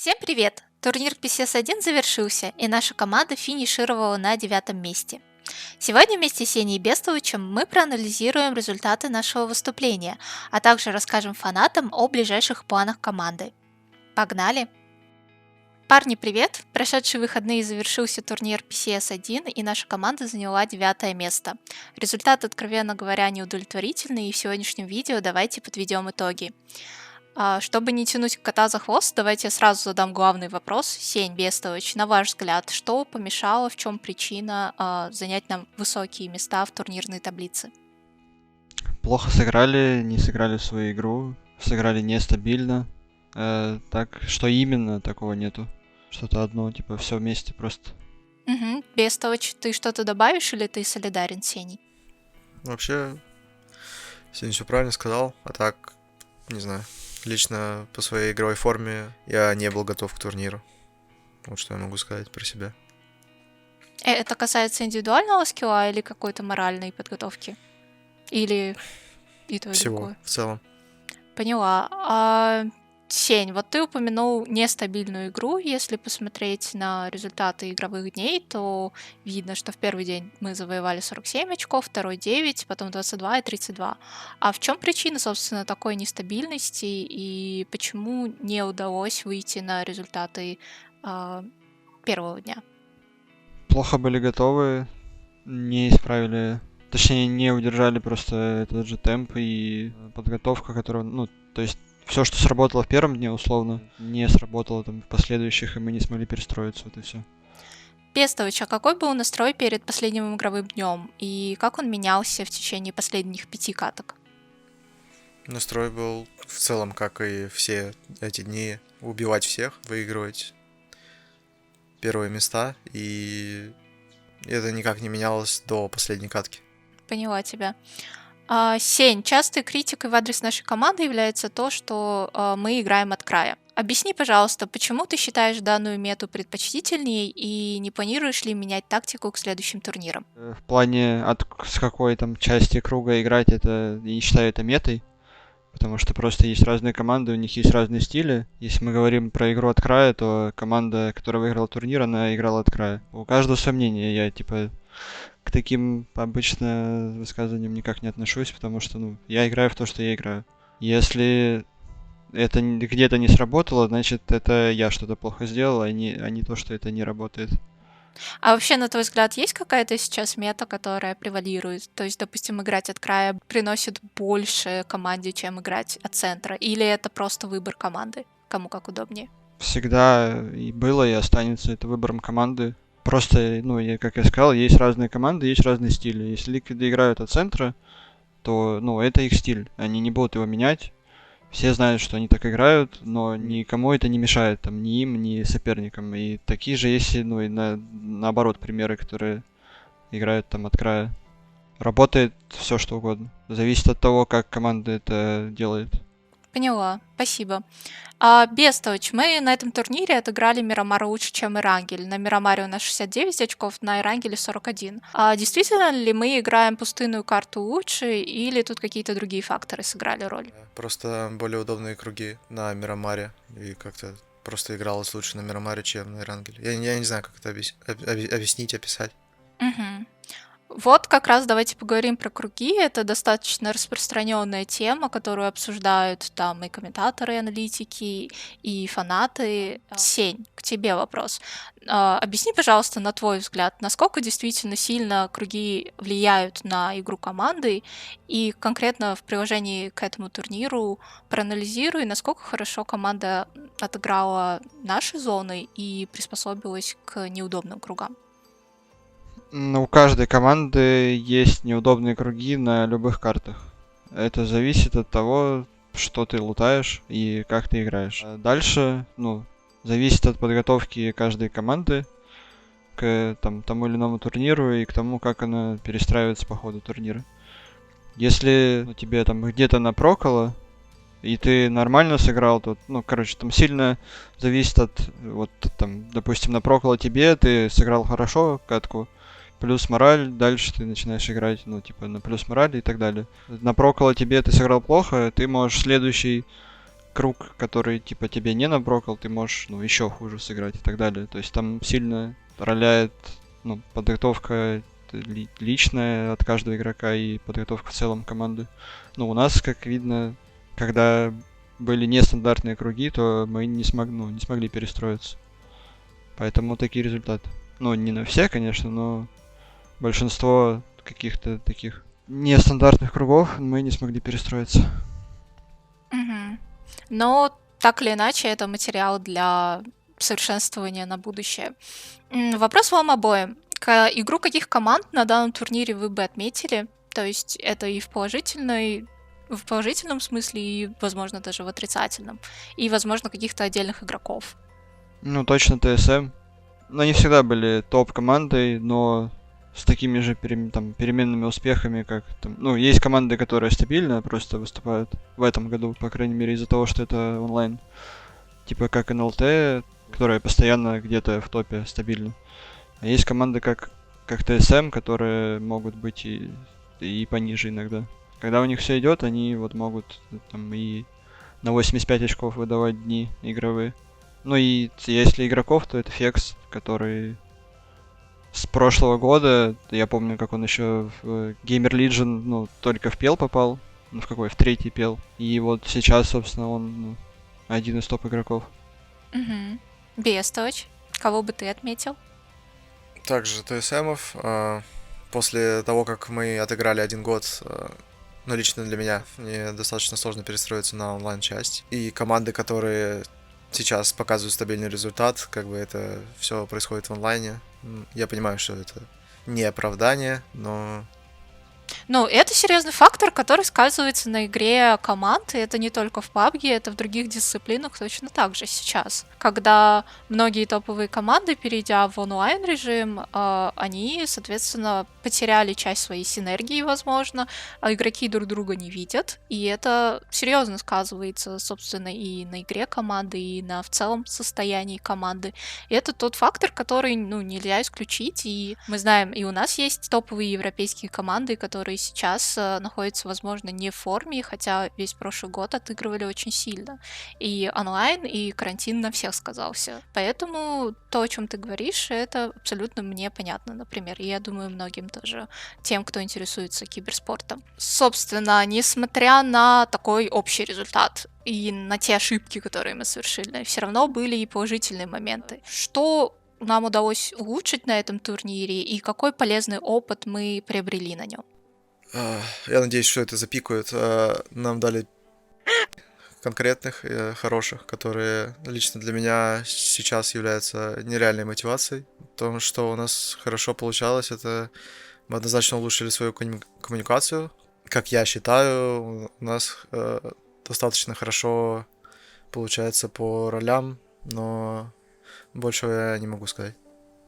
Всем привет! Турнир PCS-1 завершился, и наша команда финишировала на 9 месте. Сегодня вместе с Сеней Бестовичем мы проанализируем результаты нашего выступления, а также расскажем фанатам о ближайших планах команды. Погнали! Парни, привет! В прошедшие выходные завершился турнир PCS-1, и наша команда заняла 9 место. Результат, откровенно говоря, неудовлетворительный, и в сегодняшнем видео давайте подведем итоги. Чтобы не тянуть кота за хвост, давайте я сразу задам главный вопрос. Сень Бестович, на ваш взгляд, что помешало, в чем причина занять нам высокие места в турнирной таблице? Плохо сыграли, не сыграли свою игру, сыграли нестабильно. Так, что именно, такого нету. Что-то одно, типа, все вместе просто. Угу. Бестович, ты что-то добавишь или ты солидарен с Сеней? Вообще, Сень все правильно сказал, а так, не знаю. Лично по своей игровой форме я не был готов к турниру. Вот что я могу сказать про себя. Это касается индивидуального скилла или какой-то моральной подготовки? Или и то, и Всего, другое? в целом. Поняла. Сень, вот ты упомянул нестабильную игру. Если посмотреть на результаты игровых дней, то видно, что в первый день мы завоевали 47 очков, второй 9, потом 22 и 32. А в чем причина, собственно, такой нестабильности и почему не удалось выйти на результаты первого дня? Плохо были готовы, не исправили, точнее, не удержали просто этот же темп и подготовка, которая, то есть все, что сработало в первом дне, условно, не сработало там в последующих, и мы не смогли перестроиться, вот и все. Бестович, а какой был настрой перед последним игровым днем и как он менялся в течение последних 5 каток? Настрой был в целом, как и все эти дни, убивать всех, выигрывать первые места, и это никак не менялось до последней катки. Поняла тебя. Сень, частой критикой в адрес нашей команды является то, что мы играем от края. Объясни, пожалуйста, почему ты считаешь данную мету предпочтительнее и не планируешь ли менять тактику к следующим турнирам? В плане, с какой там части круга играть, это я не считаю это метой, потому что просто есть разные команды, у них есть разные стили. Если мы говорим про игру от края, то команда, которая выиграла турнир, она играла от края. У каждого свое мнение, я типа к таким обычно высказываниям никак не отношусь, потому что, я играю в то, что я играю. Если это где-то не сработало, значит, это я что-то плохо сделал, а не то, что это не работает. А вообще, на твой взгляд, есть какая-то сейчас мета, которая превалирует? То есть, допустим, играть от края приносит больше команде, чем играть от центра? Или это просто выбор команды? Кому как удобнее? Всегда и было, и останется это выбором команды. Просто, как я сказал, есть разные команды, есть разные стили. Если ликвиды играют от центра, то, это их стиль. Они не будут его менять. Все знают, что они так играют, но никому это не мешает, там, ни им, ни соперникам. И такие же есть, и наоборот, примеры, которые играют там от края. Работает все, что угодно. Зависит от того, как команда это делает. Поняла, спасибо. Бестович, мы на этом турнире отыграли Мирамара лучше, чем Ирангель. На Мирамаре у нас 69 очков, на Ирангеле 41. Действительно ли мы играем пустынную карту лучше, или тут какие-то другие факторы сыграли роль? Просто более удобные круги на Мирамаре, и как-то просто игралось лучше на Мирамаре, чем на Ирангеле. Я не знаю, как это объяснить, описать. Угу. Вот как раз давайте поговорим про круги. Это достаточно распространенная тема, которую обсуждают там и комментаторы, и аналитики, и фанаты. Сень, к тебе вопрос. Объясни, пожалуйста, на твой взгляд, насколько действительно сильно круги влияют на игру команды, и конкретно в приложении к этому турниру проанализируй, насколько хорошо команда отыграла наши зоны и приспособилась к неудобным кругам. У каждой команды есть неудобные круги на любых картах. Это зависит от того, что ты лутаешь и как ты играешь. Дальше, зависит от подготовки каждой команды к тому или иному турниру и к тому, как она перестраивается по ходу турнира. Если тебе там где-то напрокало, и ты нормально сыграл, то, там сильно зависит от, допустим, напрокало тебе, ты сыграл хорошо катку, плюс мораль, дальше ты начинаешь играть, на плюс мораль и так далее. Напрокало тебе, ты сыграл плохо, ты можешь следующий круг, который типа тебе не наброкал, ты можешь, ну, еще хуже сыграть и так далее. То есть там сильно роляет, ну, подготовка личная от каждого игрока и подготовка в целом команды. Ну, у нас, как видно, когда были нестандартные круги, то мы не смогли перестроиться. Поэтому такие результаты. Ну, не на все, конечно, но большинство каких-то таких нестандартных кругов мы не смогли перестроиться. Мгм. Но так или иначе, это материал для совершенствования на будущее. Вопрос вам обоим. Игру каких команд на данном турнире вы бы отметили? То есть это и в положительном смысле, и, возможно, даже в отрицательном. И, возможно, каких-то отдельных игроков. Ну, точно ТСМ. Но они всегда были топ-командой, но с такими же переменными успехами, как там... Ну, есть команды, которые стабильно просто выступают в этом году, по крайней мере, из-за того, что это онлайн. Типа как НЛТ, которая постоянно где-то в топе стабильно. А есть команды, как ТСМ, которые могут быть и пониже иногда. Когда у них все идет, они вот могут там и на 85 очков выдавать дни игровые. Ну и если игроков, то это Фекс, который с прошлого года, я помню, как он еще в Gamer Legion, ну, только в пел попал. Ну, в третий пел. И вот сейчас, собственно, он, ну, один из топ игроков. Угу. Бестович, кого бы ты отметил? Также ТСМов. После того, как мы отыграли 1 год, ну, лично для меня, мне достаточно сложно перестроиться на онлайн-часть. И команды, которые сейчас показывают стабильный результат, как бы это все происходит в онлайне. Я понимаю, что это не оправдание, но... Ну, это серьезный фактор, который сказывается на игре команд, и это не только в PUBG, это в других дисциплинах точно так же сейчас. Когда многие топовые команды, перейдя в онлайн-режим, они, соответственно, потеряли часть своей синергии, возможно, а игроки друг друга не видят, и это серьезно сказывается, собственно, и на игре команды, и на в целом состоянии команды. И это тот фактор, который, ну, нельзя исключить, и мы знаем, и у нас есть топовые европейские команды, которые сейчас находятся, возможно, не в форме, хотя весь прошлый год отыгрывали очень сильно. И онлайн, и карантин на всех сказался. Поэтому то, о чем ты говоришь, это абсолютно мне понятно, например. И я думаю, многим тоже, тем, кто интересуется киберспортом. Собственно, несмотря на такой общий результат и на те ошибки, которые мы совершили, все равно были и положительные моменты. Что нам удалось улучшить на этом турнире и какой полезный опыт мы приобрели на нем? Я надеюсь, что это запикают. Нам дали конкретных, хороших, которые лично для меня сейчас являются нереальной мотивацией. То, что у нас хорошо получалось, это мы однозначно улучшили свою коммуникацию. Как я считаю, у нас достаточно хорошо получается по ролям, но большего я не могу сказать.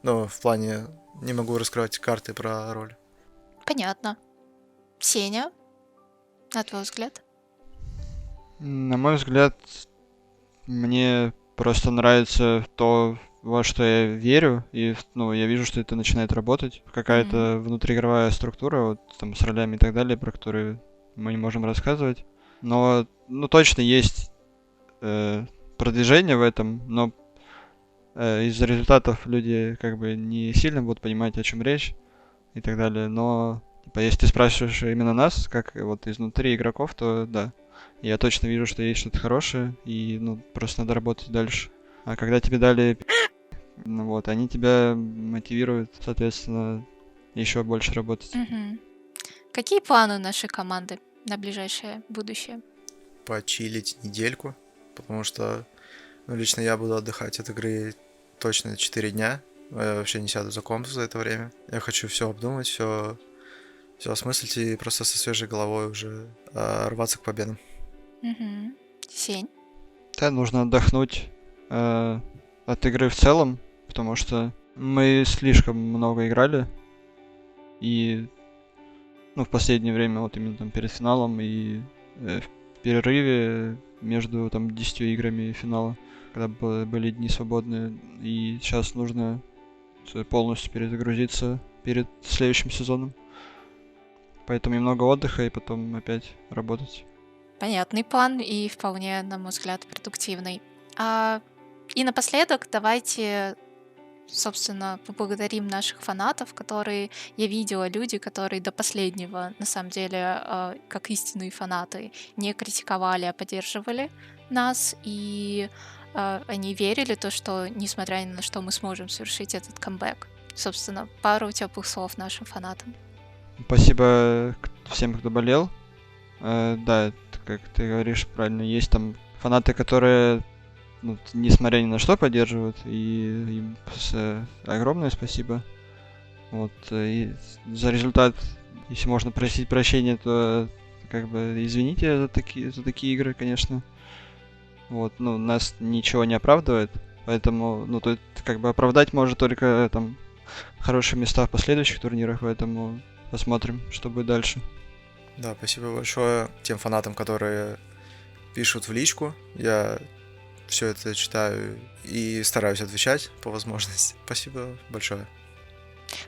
Ну, в плане, не могу раскрывать карты про роль. Понятно. Сеня, на твой взгляд? На мой взгляд, мне просто нравится то, во что я верю, и, ну, я вижу, что это начинает работать. Какая-то внутриигровая структура, вот там с ролями и так далее, про которые мы не можем рассказывать. Но, ну, точно есть продвижение в этом, но из-за результатов люди как бы не сильно будут понимать, о чем речь и так далее. Но типа, если ты спрашиваешь именно нас, как вот изнутри игроков, то да. Я точно вижу, что есть что-то хорошее, и, ну, просто надо работать дальше. А когда тебе дали ну вот, они тебя мотивируют, соответственно, еще больше работать. Мгм. Какие планы у нашей команды на ближайшее будущее? Почилить недельку, потому что, ну, лично я буду отдыхать от игры точно 4 дня. Я вообще не сяду за комп за это время. Я хочу все обдумать, все осмыслить и просто со свежей головой уже рваться к победам. Мгм. Сень? Да, нужно отдохнуть от игры в целом, потому что мы слишком много играли, и, ну, в последнее время, вот именно там перед финалом и в перерыве между там 10 играми финала, когда были дни свободные, и сейчас нужно полностью перезагрузиться перед следующим сезоном. Поэтому немного отдыха и потом опять работать. Понятный план и вполне, на мой взгляд, продуктивный. И напоследок давайте, собственно, поблагодарим наших фанатов, которые, я видела, люди, которые до последнего, на самом деле, как истинные фанаты, не критиковали, а поддерживали нас, и они верили то, что, несмотря ни на что, мы сможем совершить этот камбэк. Собственно, пару теплых слов нашим фанатам. Спасибо всем, кто болел. Да, как ты говоришь правильно, есть там фанаты, которые, ну, несмотря ни на что, поддерживают, и им огромное спасибо. Вот, и за результат, если можно просить прощения, то как бы извините за такие игры, конечно. Вот, ну, нас ничего не оправдывает, поэтому, ну, тут как бы оправдать может только там хорошие места в последующих турнирах, поэтому посмотрим, что будет дальше. Да, спасибо большое тем фанатам, которые пишут в личку. Я все это читаю и стараюсь отвечать по возможности. Спасибо большое.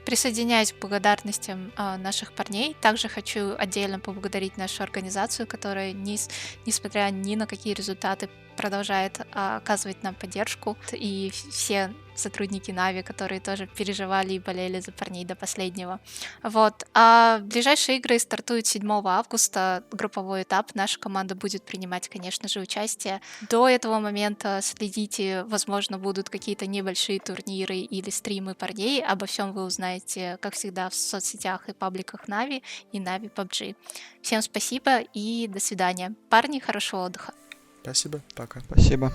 Присоединяюсь к благодарностям наших парней. Также хочу отдельно поблагодарить нашу организацию, которая, несмотря ни на какие результаты, продолжает оказывать нам поддержку. И все сотрудники Нави, которые тоже переживали и болели за парней до последнего. Вот. А ближайшие игры стартуют 7 августа. Групповой этап. Наша команда будет принимать, конечно же, участие. До этого момента следите. Возможно, будут какие-то небольшие турниры или стримы парней. Обо всем вы узнаете, как всегда, в соцсетях и пабликах Нави и Нави PUBG. Всем спасибо и до свидания. Парни, хорошего отдыха. Спасибо, пока. Спасибо.